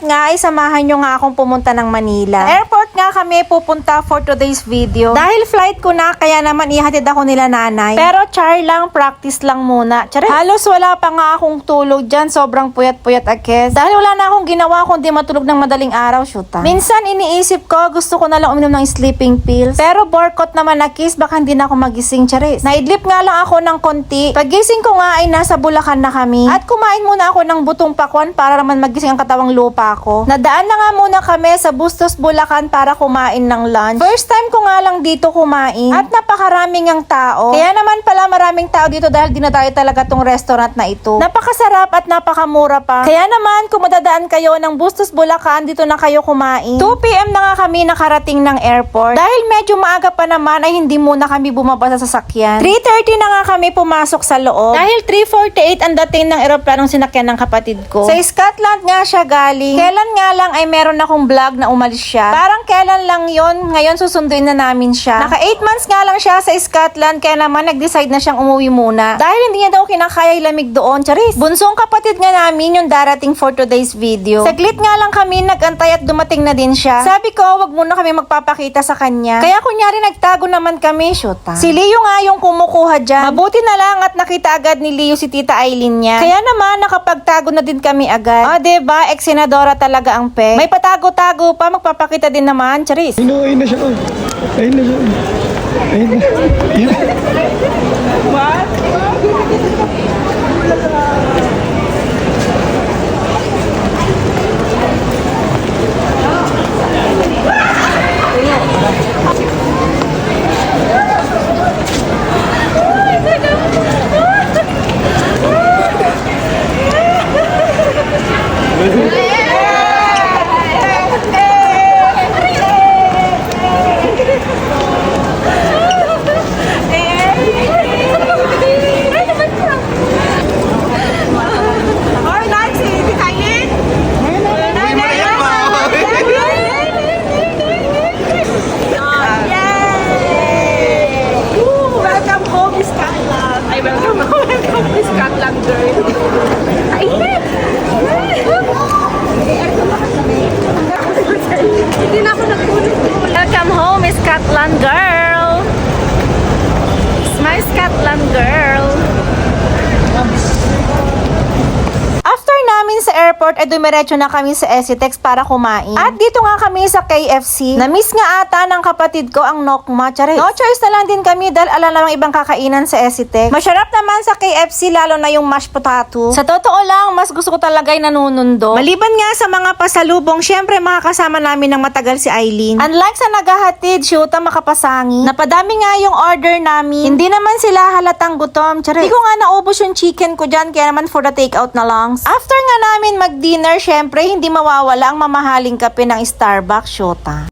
nga ay samahan nyo nga akong pumunta ng Manila. Sa airport nga kami pupunta for today's video. Dahil flight ko na, kaya naman ihatid ako nila nanay. Pero char lang, practice lang muna. Charis. Halos wala pa nga akong tulog dyan. Sobrang puyat-puyat akes. Dahil wala na akong ginawa kundi matulog ng madaling araw, shoota. Minsan iniisip ko, gusto ko na lang uminom ng sleeping pills. Pero borkot naman na kiss, baka hindi na ako magising, charis. Naidlip nga lang ako ng konti. Pagising ko nga ay nasa Bulacan na kami. At kumain muna ako ng butong pakwan para naman magising ang katawang lupa ko. Nadaan na nga muna kami sa Bustos, Bulacan para kumain ng lunch. First time ko nga lang dito kumain. At napakaraming ang tao. Kaya naman pala maraming tao dito dahil dinadayo talaga tong restaurant na ito. Napakasarap at napakamura pa. Kaya naman kung madadaan kayo ng Bustos, Bulacan, dito na kayo kumain. 2 PM na nga kami nakarating ng airport. Dahil medyo maaga pa naman ay hindi muna kami bumaba sa sasakyan. 3:30 na nga kami pumasok sa loob. Dahil 3:48 ang dating ng eroplanong sinakyan ng kapatid ko. Sa Scotland nga siya galing. Kailan nga lang ay meron akong vlog na umalis siya. Parang kailan lang yon, ngayon susunduin na namin siya. Naka 8 months nga lang siya sa Scotland, kaya naman nag-decide na siyang umuwi muna. Dahil hindi niya daw kinakaya yung lamig doon, charis. Bunsong kapatid nga namin yung darating for today's video. Saglit nga lang kami nag-antay at dumating na din siya. Sabi ko, wag muna kami magpapakita sa kanya. Kaya kunyari nagtago naman kami, shoota. Si Leo nga yung kumukuha dyan. Mabuti na lang at nakita agad ni Leo si Tita Aileen niya. Kaya naman nakapagtago na din kami agad. Diba, ex-senadora talaga ang pe. May patago-tago pa, magpapakita din naman, charis. Ayun na siya. Ayun na siya. Ayun na. Ayun. What? Welcome home, Scotland girl. It's my Scotland girl. After namin sa airport, dumiretso na kami sa Esitex para kumain. At dito nga kami sa KFC. Na-miss nga ata ng kapatid ko ang Nokma, charis. No choice na lang din kami dahil alam namang ibang kakainan sa Esitex. Masarap naman sa KFC, lalo na yung mashed potato. Sa totoo lang, mas gusto ko talaga yung nanunundo. Maliban nga sa mga pasalubong, syempre makakasama namin ng matagal si Aileen. Unlike sa naghahatid, shoota makapasangi. Napadami nga yung order namin. Hindi naman sila halatang gutom, charis. Hindi ko nga naubos yung chicken ko dyan, kaya naman for the takeout na lang. After nga namin mag-dinner, syempre hindi mawawala ang mamahaling kape ng Starbucks, shoota.